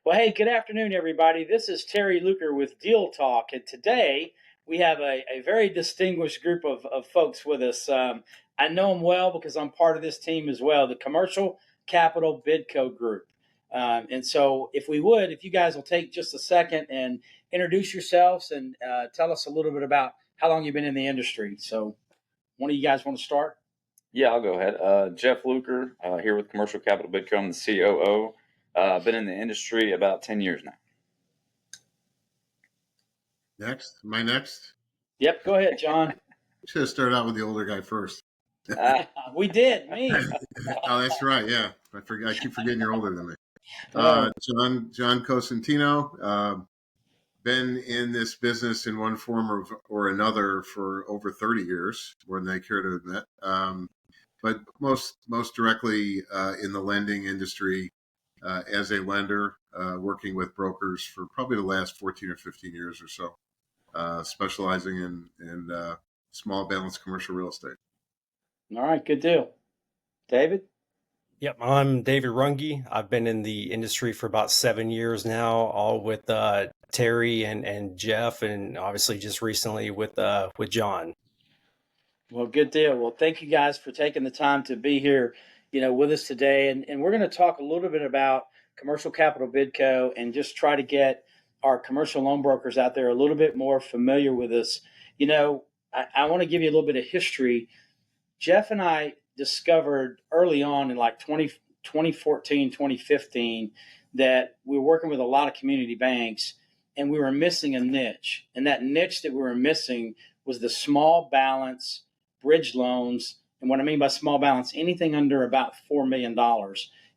Well, hey, good afternoon, everybody. This is Terry Luker with Deal Talk, and today we have a very distinguished group of folks with us. I know them well because I'm part of this team as well, the Commercial Capital BIDCO group. And so, if you guys will take just a second and introduce yourselves and tell us a little bit about how long you've been in the industry. So, one of you guys want to start? Yeah, I'll go ahead. Jeff Luker, here with Commercial Capital BIDCO. I'm the COO. I've been in the industry about 10 years now. Next? Am I next? Yep, go ahead, John. Should have started out with the older guy first. We did, me. Oh, that's right. Yeah, I keep forgetting you're older than me. Jon Cosentino. Been in this business in one form or another for over 30 years, more than I care to admit. But most directly in the lending industry as a lender, working with brokers for probably the last 14 or 15 years or so, specializing in small balance commercial real estate. All right, good deal. David? Yep, I'm David Runge. I've been in the industry for about 7 years now, all with Terry and Jeff, and obviously just recently with John. Well, good deal. Well, thank you guys for taking the time to be here, with us today. And we're going to talk a little bit about Commercial Capital BIDCO and just try to get our commercial loan brokers out there a little bit more familiar with us. I want to give you a little bit of history. Jeff and I discovered early on in like 2014, 2015, that we were working with a lot of community banks and we were missing a niche. And that niche that we were missing was the small balance bridge loans. And what I mean by small balance, anything under about $4 million.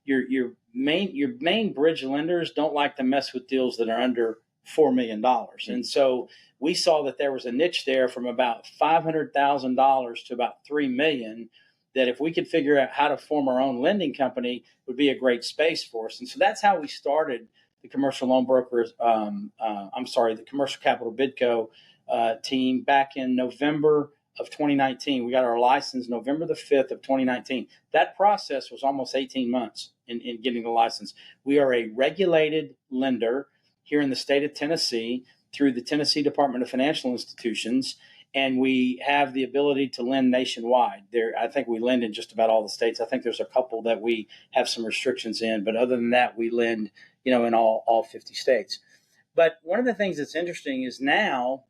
Your main bridge lenders don't like to mess with deals that are under $4 million. And so we saw that there was a niche there from about $500,000 to about $3 million, that if we could figure out how to form our own lending company would be a great space for us. And so that's how we started the commercial loan brokers. The Commercial Capital BIDCO team back in November of 2019. We got our license November the 5th of 2019. That process was almost 18 months in getting the license. We are a regulated lender here in the state of Tennessee through the Tennessee Department of Financial Institutions, and we have the ability to lend nationwide. I think we lend in just about all the states. I think there's a couple that we have some restrictions in, but other than that, we lend, in all 50 states. But one of the things that's interesting is now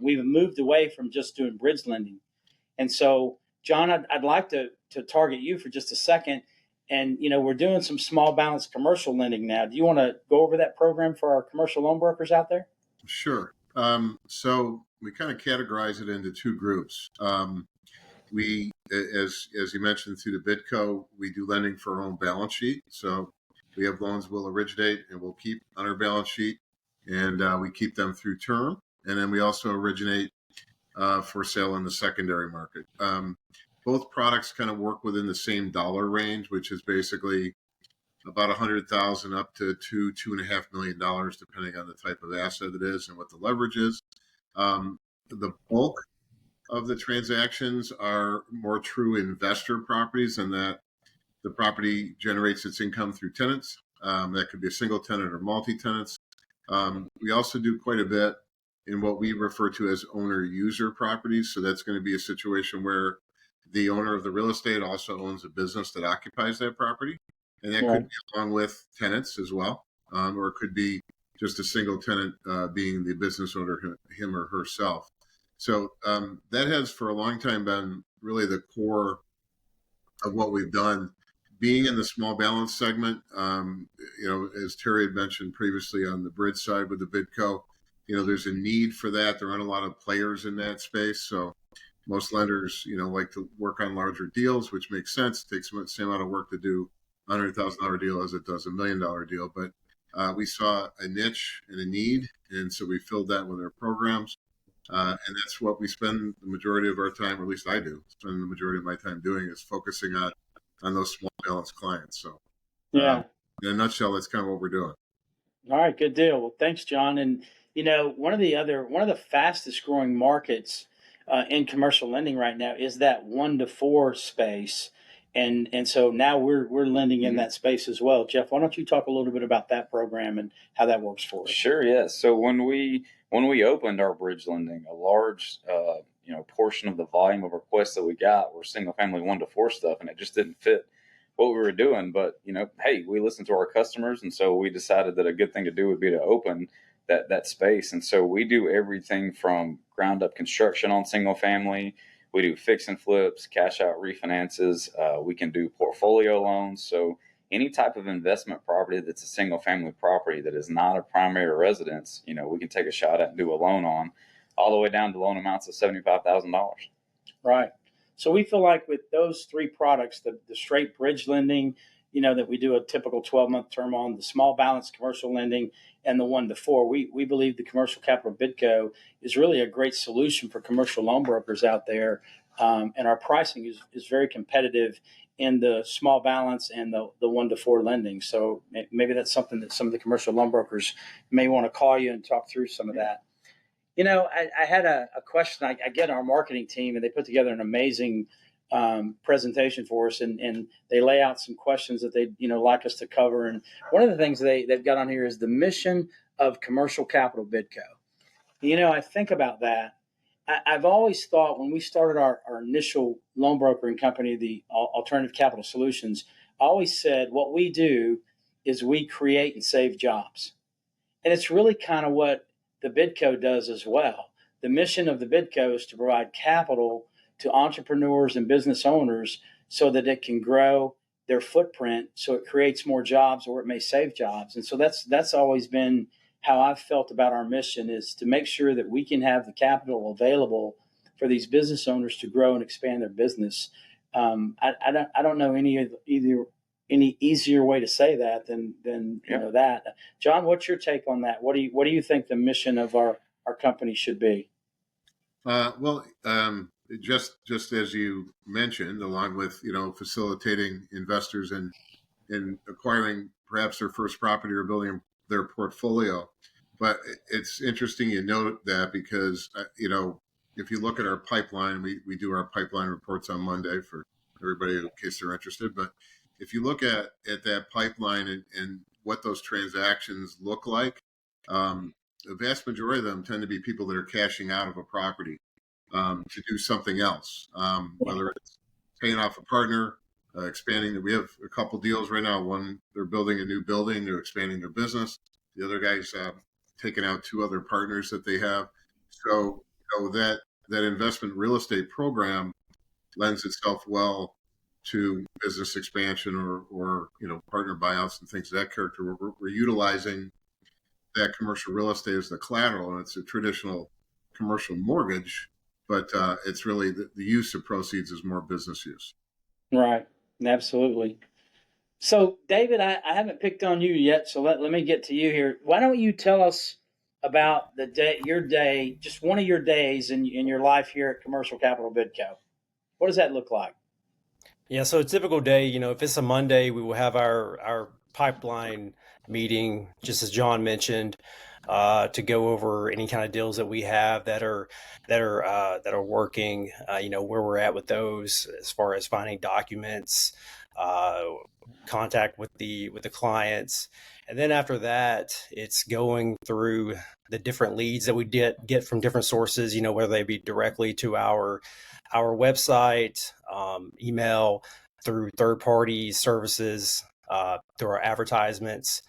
we've moved away from just doing bridge lending. And so, John, I'd like to target you for just a second. And, we're doing some small balance commercial lending now. Do you want to go over that program for our commercial loan brokers out there? Sure. So we kind of categorize it into two groups. We, as you mentioned, through the BIDCO, we do lending for our own balance sheet. So we have loans we'll originate and we'll keep on our balance sheet, and we keep them through term. And then we also originate for sale in the secondary market. Both products kind of work within the same dollar range, which is basically about $100,000 up to $2.5 million, depending on the type of asset it is and what the leverage is. The bulk of the transactions are more true investor properties, and that the property generates its income through tenants. That could be a single tenant or multi-tenants. We also do quite a bit in what we refer to as owner-user properties. So that's going to be a situation where the owner of the real estate also owns a business that occupies that property. And that could be along with tenants as well, or it could be just a single tenant being the business owner, him or herself. So that has for a long time been really the core of what we've done. Being in the small balance segment, as Terry had mentioned previously on the bridge side with the BIDCO, there's a need for that. There aren't a lot of players in that space. So most lenders, like to work on larger deals, which makes sense. It takes the same amount of work to do a $100,000 deal as it does a $1 million deal. But we saw a niche and a need, and so we filled that with our programs. And that's what we spend the majority of our time, or at least I do, spend the majority of my time doing, is focusing on those small balance clients. So in a nutshell, that's kind of what we're doing. All right, good deal. Well, thanks, John. And one of the fastest growing markets in commercial lending right now is that 1 to 4 space. And so now we're lending in that space as well. Jeff, why don't you talk a little bit about that program and how that works for us? Sure, yeah. So when we opened our bridge lending, a large portion of the volume of requests that we got were single family 1 to 4 stuff, and it just didn't fit what we were doing. But hey, we listened to our customers, and so we decided that a good thing to do would be to open that space. And so we do everything from ground up construction on single family. We do fix and flips, cash out refinances. We can do portfolio loans. So any type of investment property that's a single family property that is not a primary residence, we can take a shot at and do a loan on, all the way down to loan amounts of $75,000. Right. So we feel like with those 3 products, the straight bridge lending, that we do a typical 12-month term on, the small balance commercial lending, and the 1 to 4, we believe the Commercial Capital BIDCO is really a great solution for commercial loan brokers out there. And our pricing is very competitive in the small balance and the 1 to 4 lending. So maybe that's something that some of the commercial loan brokers may want to call you and talk through some of that. I had a question. I get our marketing team, and they put together an amazing presentation for us, and they lay out some questions that they like us to cover. And one of the things they've got on here is the mission of Commercial Capital BIDCO. I think about that. I've always thought when we started our initial loan brokering company, the Alternative Capital Solutions, I always said what we do is we create and save jobs. And it's really kind of what the BIDCO does as well. The mission of the BIDCO is to provide capital to entrepreneurs and business owners so that it can grow their footprint, so it creates more jobs, or it may save jobs. And so that's always been how I've felt about our mission, is to make sure that we can have the capital available for these business owners to grow and expand their business. I don't know any easier way to say that than that. John, what's your take on that? What do you think the mission of our company should be? Just as you mentioned, along with facilitating investors in acquiring perhaps their first property or building their portfolio. But it's interesting you note that, because if you look at our pipeline, we do our pipeline reports on Monday for everybody in case they're interested. But if you look at that pipeline and what those transactions look like, the vast majority of them tend to be people that are cashing out of a property to do something else, whether it's paying off a partner, expanding. We have a couple deals right now. One, they're building a new building, they're expanding their business. The other guy's taking out 2 other partners that they have. So that investment real estate program lends itself well to business expansion or partner buyouts and things of that character. We're utilizing that commercial real estate as the collateral, and it's a traditional commercial mortgage, but it's really the use of proceeds is more business use. Right. Absolutely. So, David, I haven't picked on you yet, so let me get to you here. Why don't you tell us about your day, just one of your days in your life here at Commercial Capital BIDCO? What does that look like? Yeah, so a typical day, if it's a Monday, we will have our pipeline meeting, just as John mentioned, to go over any kind of deals that we have that are working. Where we're at with those as far as finding documents, contact with the clients, and then after that, it's going through the different leads that we get from different sources. Whether they be directly to our website, email, through third-party services, through our advertisements,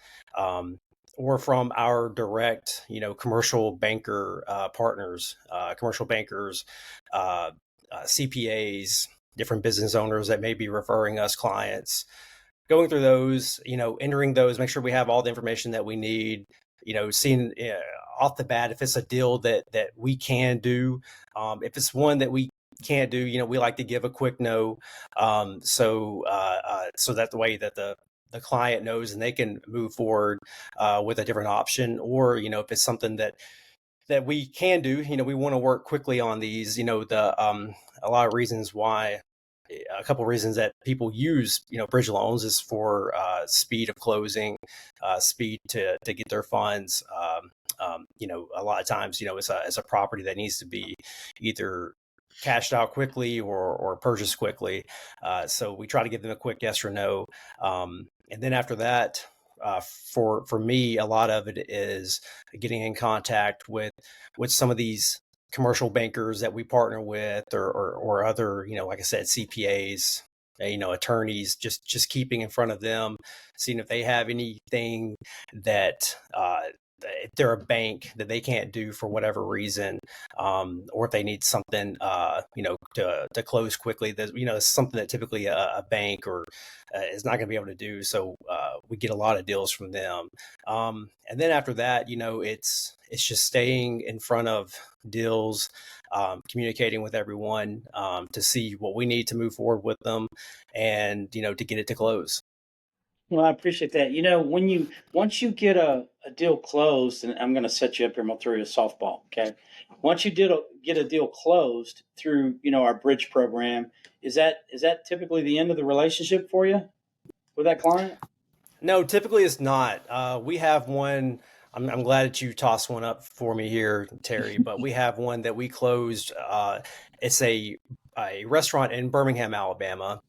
or from our direct, commercial banker partners, commercial bankers, CPAs, different business owners that may be referring us clients. Going through those, entering those, make sure we have all the information that we need, seeing off the bat if it's a deal that we can do. If it's one that we can't do, we like to give a quick no, so that the way that the client knows and they can move forward with a different option. Or if it's something that we can do, we want to work quickly on these. A lot of reasons why, a couple of reasons that people use bridge loans is for speed of closing, speed to get their funds. A lot of times it's a property that needs to be either cashed out quickly or purchased quickly. So we try to give them a quick yes or no. And then after that, for me, a lot of it is getting in contact with some of these commercial bankers that we partner with, or other, like I said, CPAs, attorneys, just keeping in front of them, seeing if they have anything that, if they're a bank that they can't do for whatever reason, or if they need something, to close quickly, that, it's something that typically a bank or is not going to be able to do. So we get a lot of deals from them. And then after that, it's just staying in front of deals, communicating with everyone, to see what we need to move forward with them, and to get it to close. Well, I appreciate that. Once you get a deal closed, and I'm going to set you up here, I'm going to throw you a softball. Okay. Once you get a deal closed through, our bridge program, is that typically the end of the relationship for you with that client? No, typically it's not. We have one. I'm glad that you tossed one up for me here, Terry. But we have one that we closed. It's a restaurant in Birmingham, Alabama.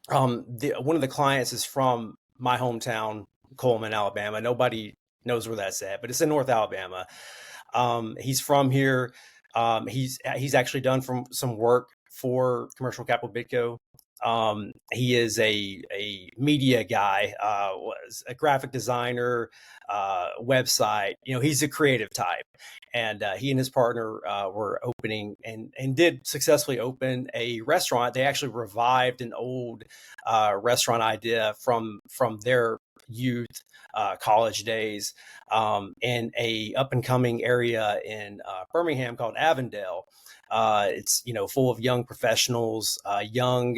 One of the clients is from my hometown, Coleman, Alabama. Nobody knows where that's at, but it's in North Alabama. He's from here. He's actually done some work for Commercial Capital BIDCO. He is a media guy, was a graphic designer, website. He's a creative type, and he and his partner were opening and did successfully open a restaurant. They actually revived an old restaurant idea from their youth, college days, in a up and coming area in Birmingham called Avondale. It's full of young professionals, young,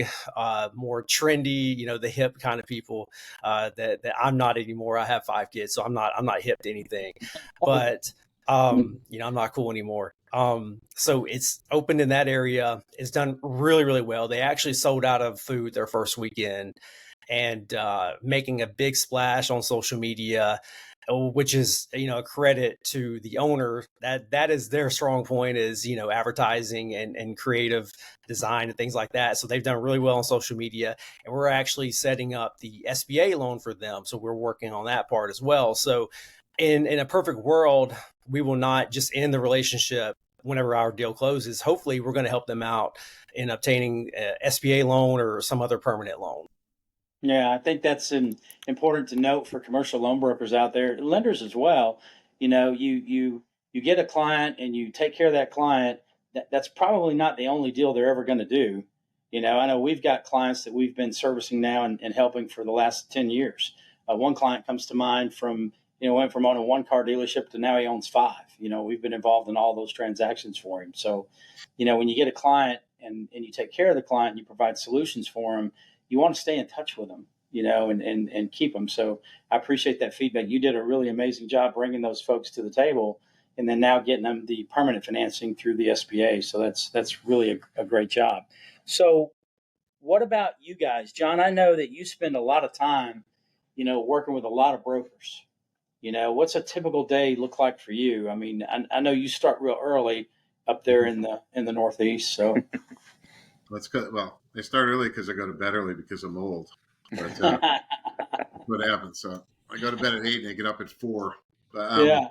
more trendy, the hip kind of people, that I'm not anymore. I have 5 kids, so I'm not hip to anything, but I'm not cool anymore. So it's opened in that area. It's done really, really well. They actually sold out of food their first weekend, and making a big splash on social media, which is a credit to the owner. That is their strong point, is advertising and creative design and things like that. So they've done really well on social media, and we're actually setting up the SBA loan for them. So we're working on that part as well. So in a perfect world, we will not just end the relationship whenever our deal closes. Hopefully we're going to help them out in obtaining a SBA loan or some other permanent loan. Yeah, I think that's important to note for commercial loan brokers out there, lenders as well. You get a client and you take care of that client. That's probably not the only deal they're ever going to do. I know we've got clients that we've been servicing now and helping for the last 10 years. One client comes to mind from, went from owning one car dealership to now he owns 5. We've been involved in all those transactions for him. So, when you get a client and you take care of the client and you provide solutions for him, you want to stay in touch with them, and keep them. So I appreciate that feedback. You did a really amazing job bringing those folks to the table, and then now getting them the permanent financing through the SBA. So that's really a great job. So what about you guys? Jon, I know that you spend a lot of time, working with a lot of brokers. What's a typical day look like for you? I mean, I know you start real early up there in the Northeast. So That's good. Well, I start early because I go to bed early because I'm old. But what happens? So I go to bed at 8 and I get up at 4. Yeah.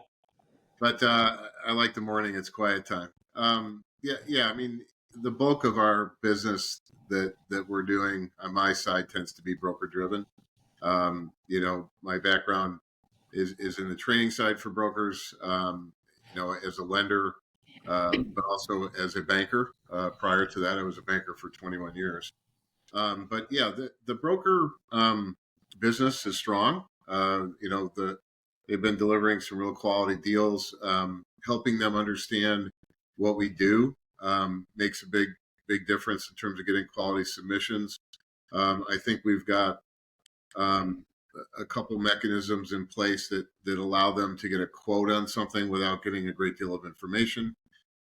But I like the morning. It's quiet time. Yeah. I mean, the bulk of our business that we're doing on my side tends to be broker driven. My background is in the training side for brokers. As a lender, but also as a banker. Prior to that, I was a banker for 21 years. But yeah, the broker business is strong. They've been delivering some real quality deals, helping them understand what we do makes a big difference in terms of getting quality submissions. I think we've got a couple mechanisms in place that allow them to get a quote on something without getting a great deal of information.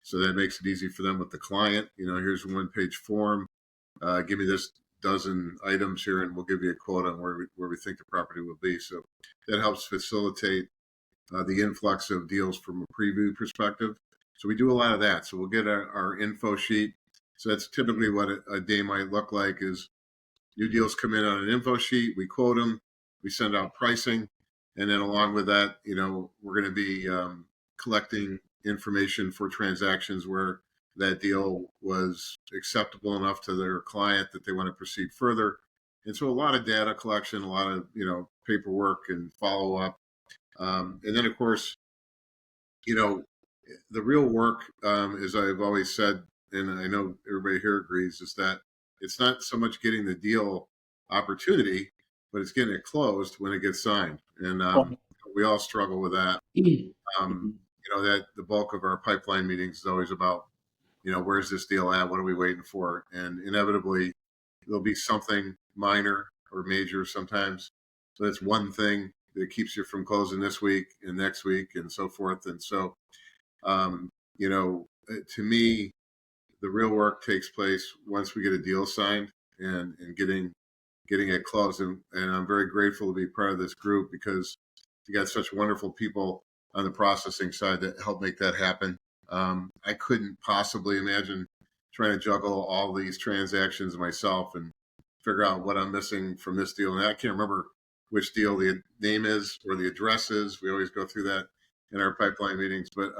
So that makes it easy for them with the client. Here's a 1-page form. Give me this dozen items here, and we'll give you a quote on where we think the property will be. So that helps facilitate the influx of deals from a preview perspective. So we do a lot of that. So we'll get our info sheet So that's typically what a day might look like. Is new deals come in on an info sheet, we quote them, we send out pricing, and then along with that, we're going to be collecting information for transactions where that deal was acceptable enough to their client that they want to proceed further. And so a lot of data collection, a lot of paperwork and follow up, and then of course, the real work, as I've always said, and I know everybody here agrees, is that it's not so much getting the deal opportunity, but it's getting it closed when it gets signed. And we all struggle with that. That the bulk of our pipeline meetings is always about, where's this deal at? What are we waiting for? And inevitably, there'll be something minor or major sometimes. So that's one thing that keeps you from closing this week and next week and so forth. And so, to me, the real work takes place once we get a deal signed and getting it closed. And I'm very grateful to be part of this group because you got such wonderful people on the processing side that help make that happen. I couldn't possibly imagine trying to juggle all these transactions myself and figure out what I'm missing from this deal. And I can't remember which deal the name is or the address is. We always go through that in our pipeline meetings. But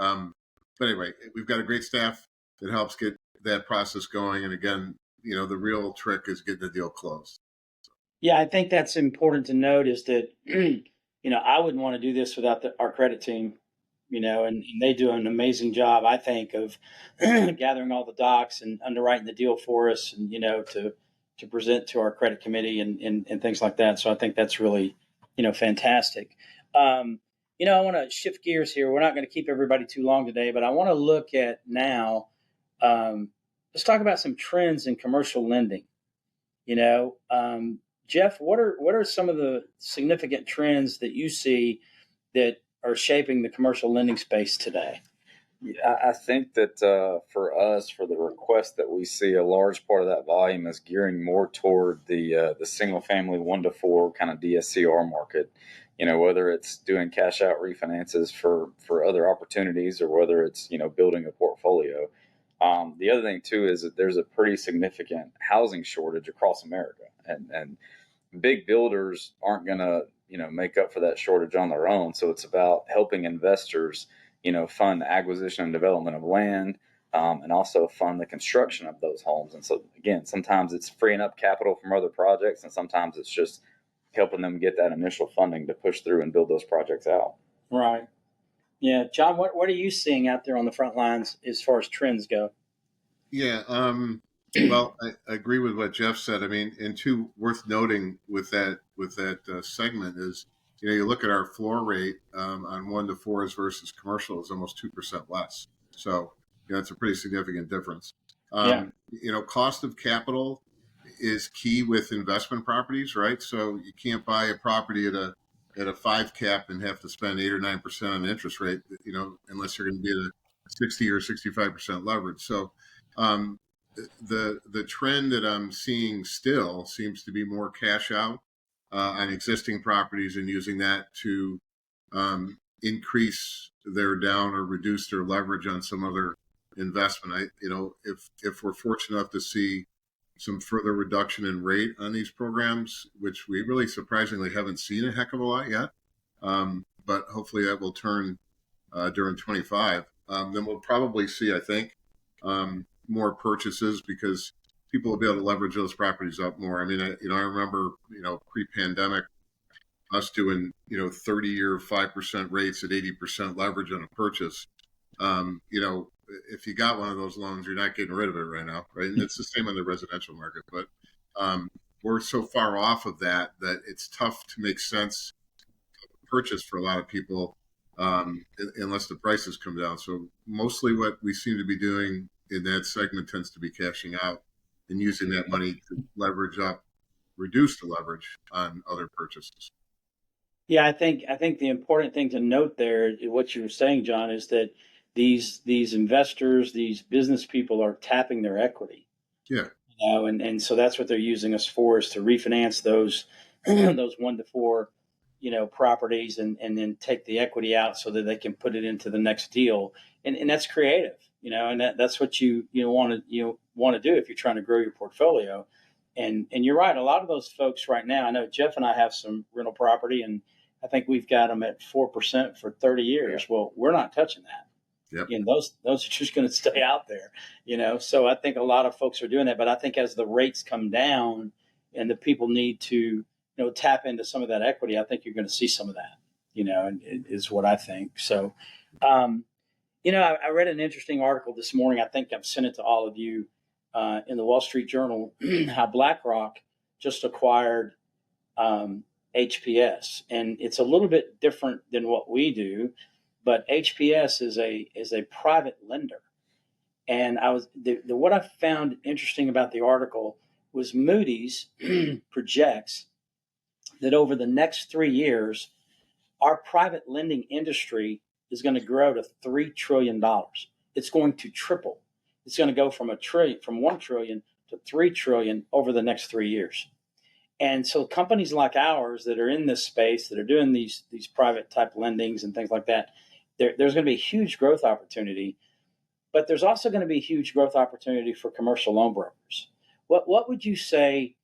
anyway, we've got a great staff that helps get that process going. And again, the real trick is getting the deal closed. Yeah, I think that's important to note is that, I wouldn't want to do this without our credit team, and they do an amazing job, I think, of gathering all the docs and underwriting the deal for us and, to present to our credit committee and things like that. So I think that's really, fantastic. I want to shift gears here. We're not going to keep everybody too long today, but I want to look at now, let's talk about some trends in commercial lending. Jeff, what are some of the significant trends that you see that are shaping the commercial lending space today? I think that for us, for the request that we see, a large part of that volume is gearing more toward the single family 1 to 4 kind of DSCR market. Whether it's doing cash out refinances for other opportunities or whether it's building a portfolio. The other thing too is that there's a pretty significant housing shortage across America, and big builders aren't going to make up for that shortage on their own. So it's about helping investors fund the acquisition and development of land, and also fund the construction of those homes. And so again, sometimes it's freeing up capital from other projects, and sometimes it's just helping them get that initial funding to push through and build those projects out. Right. Yeah, John, what are you seeing out there on the front lines as far as trends go? Yeah. Well, I agree with what Jeff said. I mean, and two worth noting with that segment is, you look at our floor rate on 1 to 4s versus commercial is almost 2% less. So it's a pretty significant difference. Cost of capital is key with investment properties, right? So you can't buy a property at a 5 cap and have to spend 8 or 9% on interest rate, unless you're going to be at a 60 or 65% leverage. So the trend that I'm seeing still seems to be more cash out on existing properties and using that to increase their down or reduce their leverage on some other investment. If we're fortunate enough to see some further reduction in rate on these programs, which we really surprisingly haven't seen a heck of a lot yet, but hopefully that will turn during 25. Then we'll probably see, I think, more purchases because people will be able to leverage those properties up more. I mean, I remember, pre-pandemic, us doing, 30-year 5% rates at 80% leverage on a purchase. If you got one of those loans, you're not getting rid of it right now, right? And it's the same on the residential market. But we're so far off of that it's tough to make sense of a purchase for a lot of people unless the prices come down. So mostly what we seem to be doing in that segment tends to be cashing out and using that money to leverage up, reduce the leverage on other purchases. Yeah, I think the important thing to note there, what you were saying, John, is that these investors, these business people are tapping their equity. Yeah. And so that's what they're using us for, is to refinance those those 1 to 4 properties and then take the equity out so that they can put it into the next deal. And that's creative, and that's what you want to do if you're trying to grow your portfolio. And you're right. A lot of those folks right now, I know Jeff and I have some rental property, and I think we've got them at 4% for 30 years. Yeah. Well, we're not touching that. Yep. Those are just going to stay out there, So I think a lot of folks are doing that. But I think as the rates come down and the people need to, tap into some of that equity, I think you're going to see some of that, and is what I think. So, I read an interesting article this morning. I think I've sent it to all of you in the Wall Street Journal, how BlackRock just acquired HPS, and it's a little bit different than what we do. But HPS is a private lender, and what I found interesting about the article was Moody's projects that over the next 3 years, our private lending industry is going to grow to $3 trillion. It's going to triple. It's going to go from $1 trillion to $3 trillion over the next 3 years. And so companies like ours that are in this space, that are doing these private type lendings and things like that, there's going to be a huge growth opportunity. But there's also going to be a huge growth opportunity for commercial loan brokers. What would you say,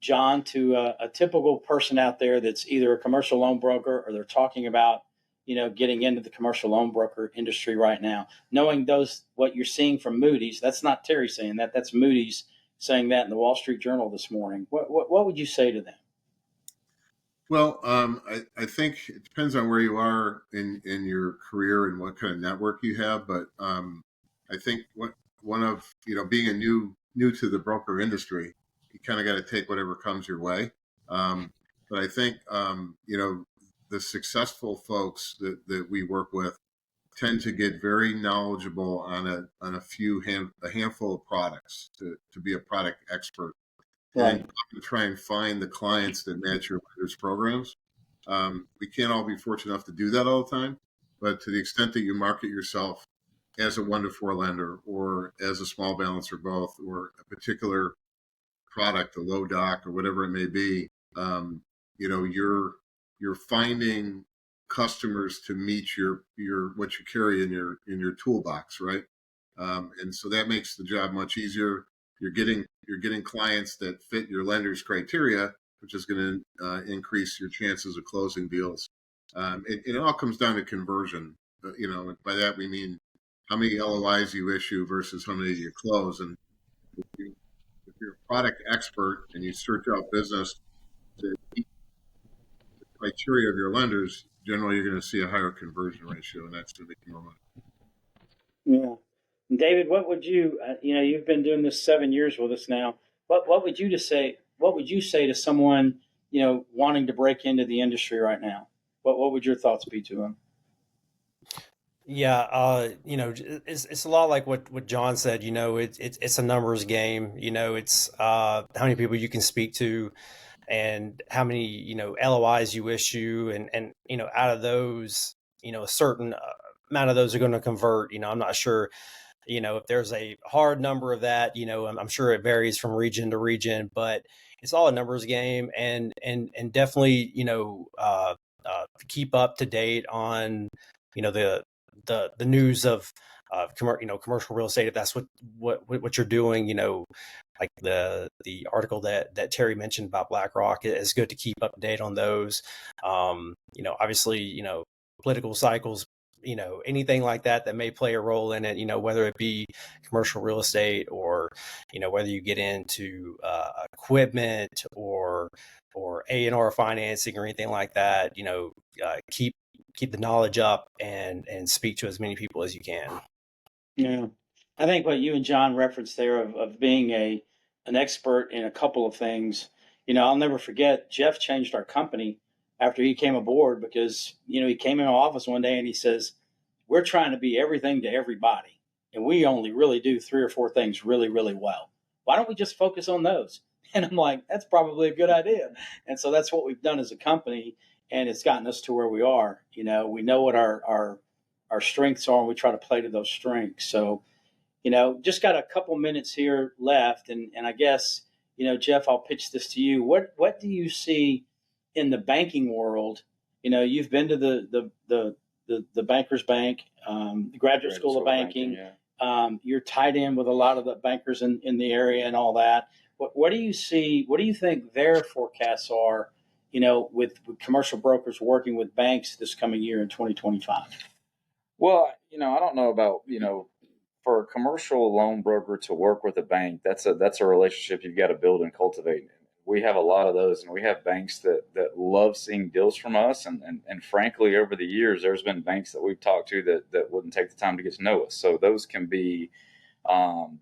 Jon, to a typical person out there that's either a commercial loan broker or they're talking about, getting into the commercial loan broker industry right now, knowing what you're seeing from Moody's? That's not Terry saying that. That's Moody's saying that in the Wall Street Journal this morning. What would you say to them? Well, I think it depends on where you are in your career and what kind of network you have. But I think one of being a new to the broker industry, you kind of got to take whatever comes your way. But I think the successful folks that we work with tend to get very knowledgeable on a handful of products to be a product expert. Right. And try and find the clients that match your lender's programs. We can't all be fortunate enough to do that all the time, but to the extent that you market yourself as a 1-to-4 lender or as a small balance or both, or a particular product, a low doc or whatever it may be, you're finding customers to meet your what you carry in your toolbox, right? And so that makes the job much easier. You're getting clients that fit your lender's criteria, which is going to increase your chances of closing deals. It all comes down to conversion. And by that we mean how many LOIs you issue versus how many you close. And if you're a product expert and you search out business to meet the criteria of your lenders, generally you're going to see a higher conversion ratio, and that's going to make more money. Yeah. David, what would you, you've been doing this 7 years with us now. What would you say to someone, wanting to break into the industry right now? What would your thoughts be to them? Yeah, it's a lot like what Jon said. It's a numbers game. It's how many people you can speak to, and how many LOIs you issue, and out of those, a certain amount of those are going to convert. I'm not sure. If there's a hard number of that, I'm sure it varies from region to region, but it's all a numbers game, and definitely, keep up to date on, the news of commercial real estate, if that's what you're doing. Like the article that Terry mentioned about BlackRock, it's good to keep up to date on those. Obviously, political cycles, anything like that may play a role in it, whether it be commercial real estate or, whether you get into equipment or A&R financing or anything like that, keep the knowledge up and speak to as many people as you can. Yeah. I think what you and Jon referenced there of being an expert in a couple of things, I'll never forget, Jeff changed our company after he came aboard because, he came in our office one day and he says, we're trying to be everything to everybody. And we only really do 3 or 4 things really, really well. Why don't we just focus on those? And I'm like, that's probably a good idea. And so that's what we've done as a company. And it's gotten us to where we are. We know what our strengths are, and we try to play to those strengths. So, just got a couple minutes here left. And I guess, Jeff, I'll pitch this to you. What do you see in the banking world, you've been to the Bankers Bank, the Graduate School of Banking. You're tied in with a lot of the bankers in the area and all that. What do you see? What do you think their forecasts are, with commercial brokers working with banks this coming year in 2025? Well, I don't know about, for a commercial loan broker to work with a bank, that's a relationship you've got to build and cultivate. We have a lot of those, and we have banks that love seeing deals from us. And frankly, over the years, there's been banks that we've talked to that wouldn't take the time to get to know us. So those can be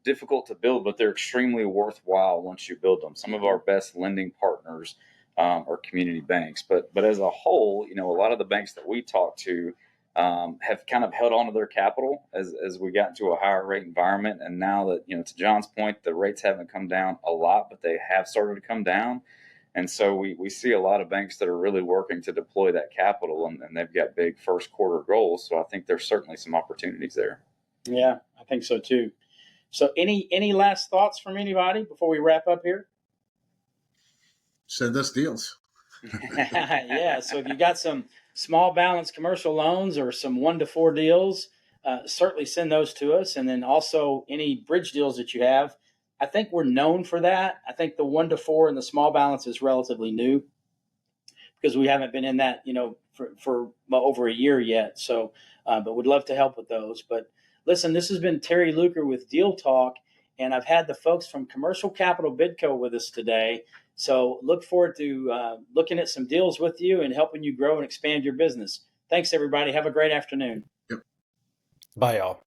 difficult to build, but they're extremely worthwhile once you build them. Some of our best lending partners are community banks, but as a whole, a lot of the banks that we talk to have kind of held on to their capital as we got into a higher rate environment. And now that, to John's point, the rates haven't come down a lot, but they have started to come down. And so we see a lot of banks that are really working to deploy that capital, and they've got big first quarter goals. So I think there's certainly some opportunities there. Yeah, I think so too. So any last thoughts from anybody before we wrap up here? Send us deals. Yeah. So if you got some small balance commercial loans or some 1 to 4 deals, certainly send those to us. And then also any bridge deals that you have. I think we're known for that. I think the 1 to 4 and the small balance is relatively new because we haven't been in that, for over a year yet. So, but we'd love to help with those. But listen, this has been Terry Luker with Deal Talk, and I've had the folks from Commercial Capital BIDCO with us today. So look forward to looking at some deals with you and helping you grow and expand your business. Thanks, everybody. Have a great afternoon. Yep. Bye, y'all.